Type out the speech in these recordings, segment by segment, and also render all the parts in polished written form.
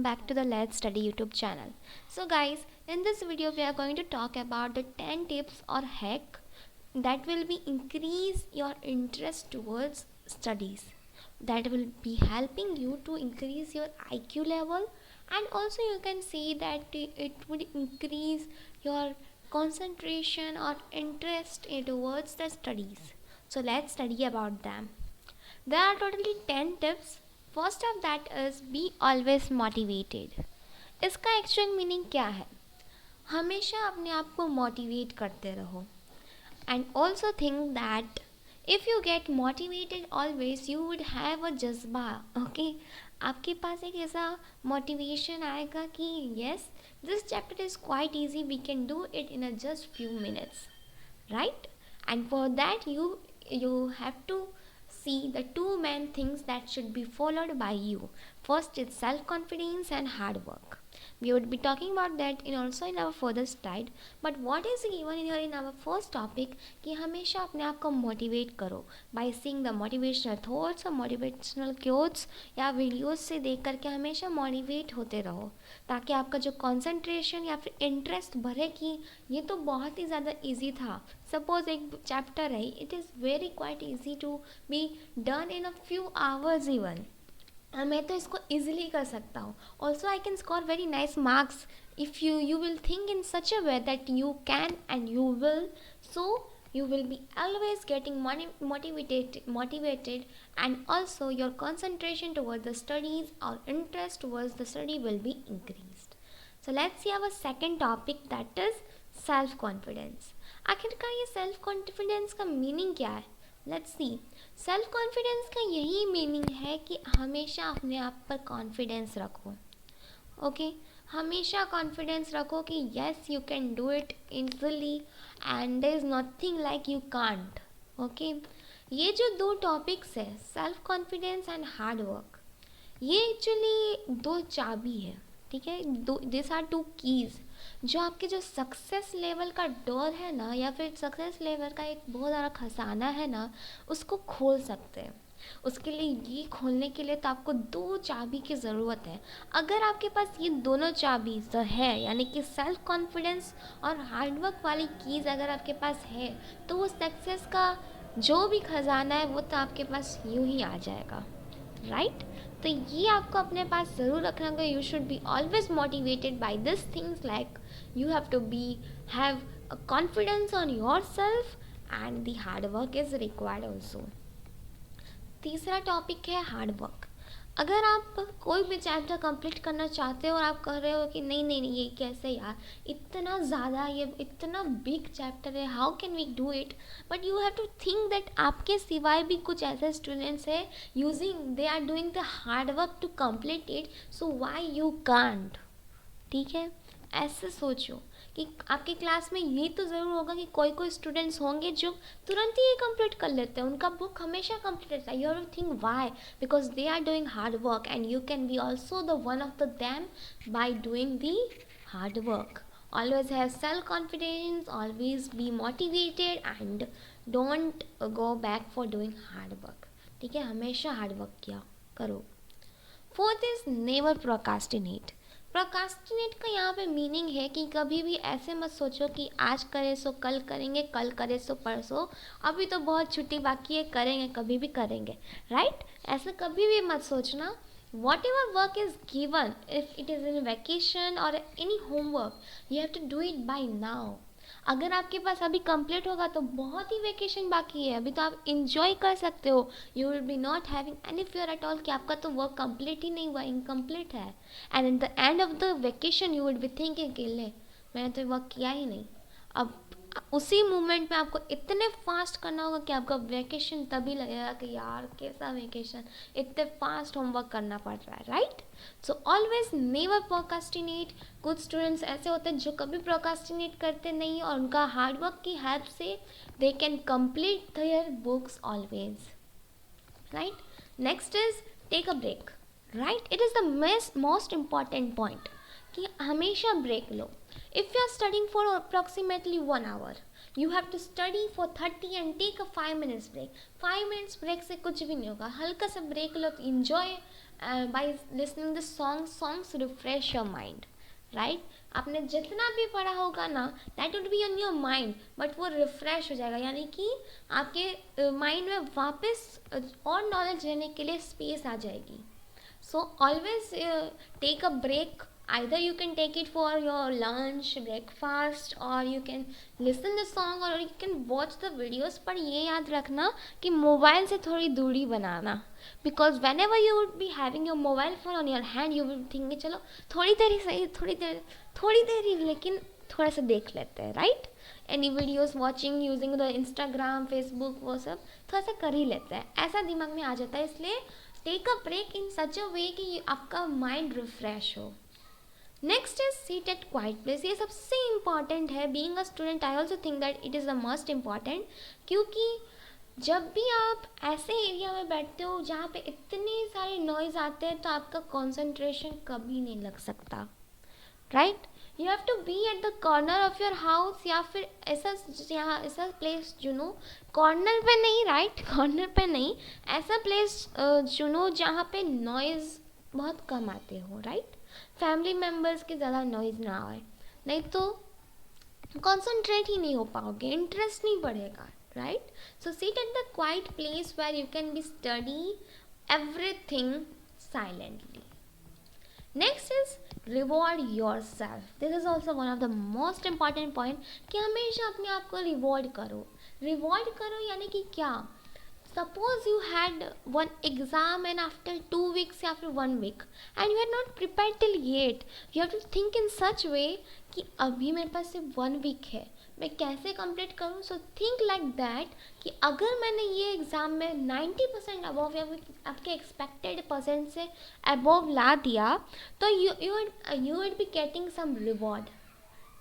welcome back to the Let's Study YouTube channel. So guys, in this video we are going to talk about the 10 tips or hack that will be increase your interest towards studies. That will be helping you to increase your IQ level, and also you can see that it would increase your concentration or interest towards the studies. So let's study about them. There are totally 10 tips. First of that is be always motivated. इसका actual meaning क्या है? हमेशा अपने आप को motivate करते रहो. And also think that if you get motivated always, you would have a जज्बा. Okay? आपके पास एक ऐसा मोटिवेशन आएगा कि yes, this chapter is quite easy, we can do it in a just few minutes. Right? And for that you have to see the two main things that should be followed by you. First is self-confidence and hard work. We would be talking about that in our further slide. But what is given here in our first topic कि हमेशा अपने आप को motivate करो by seeing the motivational thoughts और motivational quotes या videos से देख करके हमेशा मोटिवेट होते रहो, ताकि आपका जो कंसंट्रेशन या फिर इंटरेस्ट बढ़े कि ये तो बहुत ही ज़्यादा इजी था. सपोज एक चैप्टर है, it is very quite easy to be done in a few hours even. मैं तो इसको ईजिली कर सकता हूँ. Also I can score very nice marks if you will think in such a way that you can and you will. So you will be always getting motivated, and also your concentration towards the studies or interest towards the study will be increased. So let's see our second topic, that is self confidence. आखिरकार ये self confidence का meaning क्या है? Let's see. Self confidence का यही meaning है कि हमेशा अपने आप पर कॉन्फिडेंस रखो. ओके, हमेशा कॉन्फिडेंस रखो कि yes you can do it easily and there is nothing like you can't. Okay, ये जो दो टॉपिक्स है, self confidence and hard work, ये एक्चुअली दो चाबी है. ठीक है, दिस आर टू कीज़ जो आपके जो सक्सेस लेवल का डोर है ना, या फिर सक्सेस लेवल का एक बहुत ज़्यादा खजाना है ना, उसको खोल सकते हैं. उसके लिए ये खोलने के लिए तो आपको दो चाबी की ज़रूरत है. अगर आपके पास ये दोनों चाबी है, यानी कि सेल्फ कॉन्फिडेंस और हार्डवर्क वाली कीज़ अगर आपके पास है, तो वो सक्सेस का जो भी खजाना है वो तो आपके पास यूँ ही आ जाएगा. राइट? तो ये आपको अपने पास ज़रूर रखना होगा. You should be always motivated by this things, like you have to have a confidence on yourself and the hard work is required also. तीसरा टॉपिक है हार्ड वर्क. अगर आप कोई भी चैप्टर कंप्लीट करना चाहते हो और आप कह रहे हो कि नहीं नहीं नहीं, ये कैसे यार, इतना ज़्यादा, ये इतना बिग चैप्टर है, how can we do it, but you have to think that आपके सिवाय भी कुछ ऐसे स्टूडेंट्स है they are doing the hard work to complete it, so why you can't. ठीक है, ऐसे सोचो कि आपकी क्लास में ये तो ज़रूर होगा कि कोई स्टूडेंट्स होंगे जो तुरंत ही ये कंप्लीट कर लेते हैं, उनका बुक हमेशा कंप्लीट रहता है. You have to think why, because they are doing hard work and you can be also the one of the them by doing the hard work. Always have self confidence, always be motivated and don't go back for doing hard work. ठीक है, हमेशा hard work किया करो. Fourth is never procrastinate. Procrastinate का यहाँ पे meaning है कि कभी भी ऐसे मत सोचो कि आज करे सो कल करेंगे, कल करे सो परसों, अभी तो बहुत छुट्टी बाकी है, करेंगे कभी भी करेंगे. राइट? ऐसा कभी भी मत सोचना. Whatever work is given, if it is in vacation और any homework, you have to do it by now. अगर आपके पास अभी कंप्लीट होगा तो बहुत ही वेकेशन बाकी है, अभी तो आप इंजॉय कर सकते हो. You will be not having any fear at all कि आपका तो वर्क कंप्लीट ही नहीं हुआ, इनकम्प्लीट है. And in the end of the vacation you will be thinking कि ले, मैंने तो वर्क किया ही नहीं. अब उसी मोमेंट में आपको इतने फास्ट करना होगा कि आपका वेकेशन तभी लगेगा कि यार कैसा वेकेशन, इतने फास्ट होमवर्क करना पड़ रहा है. Right? So always never procrastinate. कुछ स्टूडेंट्स ऐसे होते हैं जो कभी प्रोकास्टिनेट करते नहीं, और उनका हार्डवर्क की हेल्प से they can complete their books always. Right? Next is take a break. Right? It is the most important point कि हमेशा ब्रेक लो. If you are studying for approximately 1 hour, you have to study for 30 and take a 5 minutes break. 5 minutes break से कुछ भी नहीं होगा. हल्का सा ब्रेक लो तो enjoy by listening the songs refresh your mind, right. आपने जितना भी पढ़ा होगा ना, that would be on your mind, but वो रिफ्रेश हो जाएगा, यानी कि आपके माइंड में वापस और नॉलेज लेने के लिए स्पेस आ जाएगी. So always take a break. Either you can take it for your lunch, breakfast, or you can listen the song, or you can watch the videos. पर ये याद रखना कि मोबाइल से थोड़ी दूरी बनाना, because whenever you would be having your mobile phone on your hand, you will think चलो थोड़ी देर ही सही, थोड़ी देर ही, लेकिन थोड़ा सा देख लेते हैं, right. Any videos watching using the Instagram, Facebook, वो सब थोड़ा सा कर ही लेते हैं, ऐसा दिमाग में आ जाता है. इसलिए take a break in such a way कि आपका माइंड रिफ्रेश हो. Next is sit at quite place. ये सबसे इम्पॉर्टेंट है. Being a student I also think that it is the most important, क्योंकि जब भी आप ऐसे एरिया में बैठते हो जहाँ पे इतने सारे नॉइज़ आते हैं, तो आपका कॉन्सेंट्रेशन कभी नहीं लग सकता, right. You have to be at the corner of your house, या फिर ऐसा प्लेस चुनो, कॉर्नर पे नहीं, राइट, कॉर्नर पे नहीं, ऐसा प्लेस चुनो जहाँ पे नॉइज़ बहुत कम आते हो, राइट. फैमिली मेम्बर्स के ज़्यादा नॉइज़ ना आए, नहीं तो कॉन्सेंट्रेट ही नहीं हो पाओगे, इंटरेस्ट नहीं बढ़ेगा, right. So sit at the quite place where you can be study everything silently. Next is reward yourself. This is also one of the most important point कि हमेशा अपने आप को रिवॉर्ड करो, यानी कि क्या. Suppose you had one exam and after 2 weeks या फिर 1 week and you had not prepared till yet, you have to think in such way कि अभी मेरे पास सिर्फ 1 week है, मैं कैसे कंप्लीट करूँ. सो थिंक लाइक दैट कि अगर मैंने ये एग्ज़ाम में 90% अबव या आपके एक्सपेक्टेड परसेंट से अबव ला दिया, तो you would be getting some reward,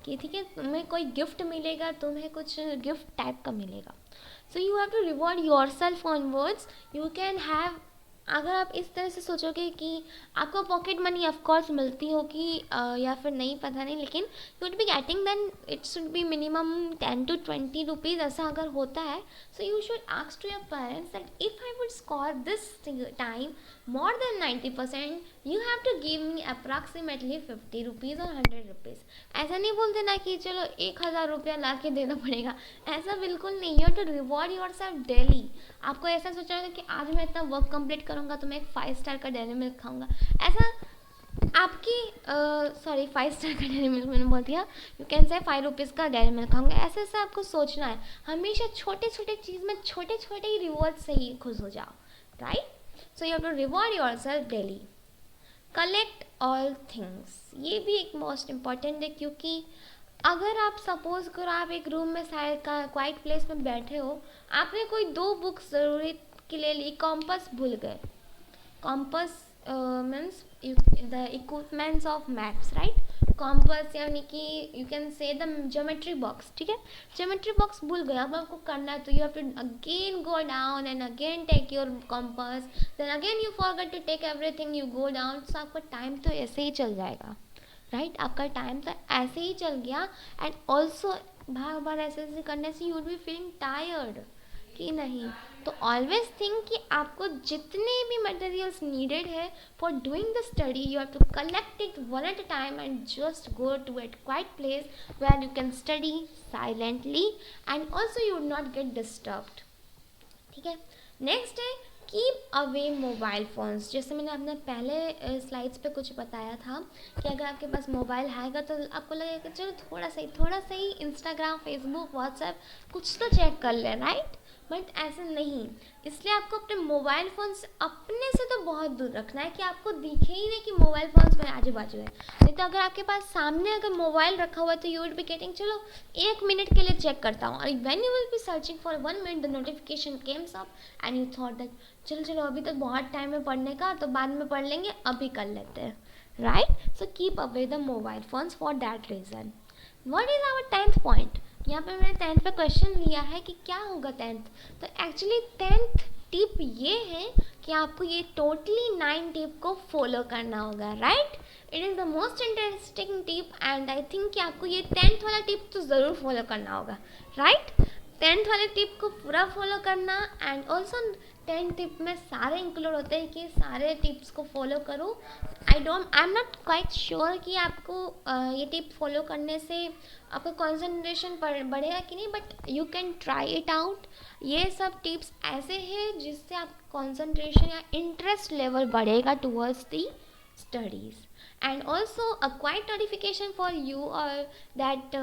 कि ठीक है, तुम्हें कोई गिफ्ट मिलेगा, तुम्हें कुछ गिफ्ट टाइप का मिलेगा. So you have to reward yourself onwards. You can have, अगर आप इस तरह से सोचोगे कि आपको पॉकेट मनी ऑफकोर्स मिलती होगी या फिर नहीं, पता नहीं, लेकिन you would be getting, then it should be minimum 10 to 20 rupees, ऐसा अगर होता है. So you should ask to your parents that if I would score this time more than 90%, you have to give me approximately 50 rupees और 100 rupees. ऐसा नहीं बोल देना कि चलो 1000 रुपया ला के देना पड़ेगा, ऐसा बिल्कुल नहीं. You have to reward yourself daily. आपको ऐसा सोचना है कि आज मैं इतना वर्क कंप्लीट करूँगा तो मैं एक 5 स्टार का डेयरी मिल्क खाऊंगा, ऐसा आपकी 5 स्टार का डेयरी मिल्क मैंने बोल दिया, यू कैन से 5 रुपीज़ का डेयरी मिल्क खाऊंगा. ऐसे ऐसे आपको सोचना है. हमेशा छोटे छोटे चीज़ में छोटे छोटे ही रिवॉर्ड से ही खुश हो जाओ, right. So you have to reward yourself daily. Collect all things. ये भी एक मोस्ट इम्पॉर्टेंट है, क्योंकि अगर आप सपोज करो आप एक रूम में क्वाइट प्लेस में बैठे हो, आपने कोई 2 बुक्स ज़रूरी के लिए ली, कॉम्पस भूल गए. Compass means the equipments of maths, right. Compass यानी कि you can say the geometry box, ठीक है, ज्योमेट्री बॉक्स भूल गए, अब आपको करना है, तो you have to again go down and again take your compass, then again you forget to take everything, you go down. So आपका टाइम तो ऐसे ही चल जाएगा, राइट. आपका टाइम तो ऐसे ही चल गया. एंड ऑल्सो बार बार ऐसे करने से you would be feeling tired कि नहीं. तो ऑलवेज थिंक कि आपको जितने भी मटेरियल्स नीडेड है for doing the study, you have to collect it one at a time and just go to at quite place where you can study silently and also you would not get disturbed, ठीक है. Next है keep away mobile phones. जैसे मैंने अपने पहले slides पे कुछ बताया था कि अगर आपके पास मोबाइल हैगा तो आपको लगेगा कि चलो थोड़ा सा ही इंस्टाग्राम, फेसबुक, व्हाट्सएप कुछ तो चेक कर ले, राइट. बट ऐसे नहीं. इसलिए आपको अपने मोबाइल फ़ोन से अपने से तो बहुत दूर रखना है कि आपको दिखे ही नहीं कि मोबाइल फ़ोन्स में आजू बाजू है. नहीं तो अगर आपके पास सामने अगर मोबाइल रखा हुआ है तो यू विल बी गेटिंग, चलो 1 मिनट के लिए चेक करता हूँ, और when you will be searching for 1 minute the notification Kemps up and you thought that चलो अभी तक बहुत टाइम है पढ़ने का, तो बाद में पढ़ लेंगे, अभी कर लेते हैं, right. So keep away the mobile phones for that reason. What is our 10th point. यहाँ पे मैंने 10th पे क्वेश्चन लिया है कि क्या होगा 10th. तो एक्चुअली 10th टिप ये है कि आपको ये टोटली 9 टिप को फॉलो करना होगा, right. It is the most interesting tip and I think कि आपको ये 10th वाला टिप तो ज़रूर फॉलो करना होगा, राइट. 10th वाले टिप को पूरा फॉलो करना, एंड ऑल्सो 10 टिप में सारे इंक्लूड होते हैं कि सारे टिप्स को फॉलो करो। I am not quite sure कि आपको ये टिप फॉलो करने से आपका कंसंट्रेशन बढ़ेगा कि नहीं, but you can try it out. ये सब टिप्स ऐसे हैं जिससे आपका कंसंट्रेशन या इंटरेस्ट लेवल बढ़ेगा towards the studies. And also a quite notification for you और दैट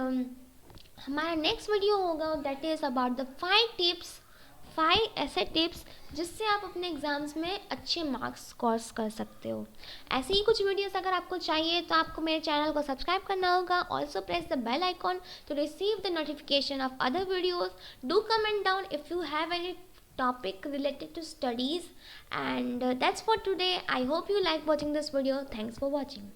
हमारा नेक्स्ट वीडियो होगा दैट इज़ अबाउट द 5 ऐसे टिप्स जिससे आप अपने एग्ज़ाम्स में अच्छे मार्क्स स्कोर कर सकते हो। ऐसे ही कुछ वीडियोस अगर आपको चाहिए तो आपको मेरे चैनल को सब्सक्राइब करना होगा। Also press the bell icon to receive the notification of other videos. Do comment down if you have any topic related to studies, and that's for today. I hope you like watching this video. Thanks for watching.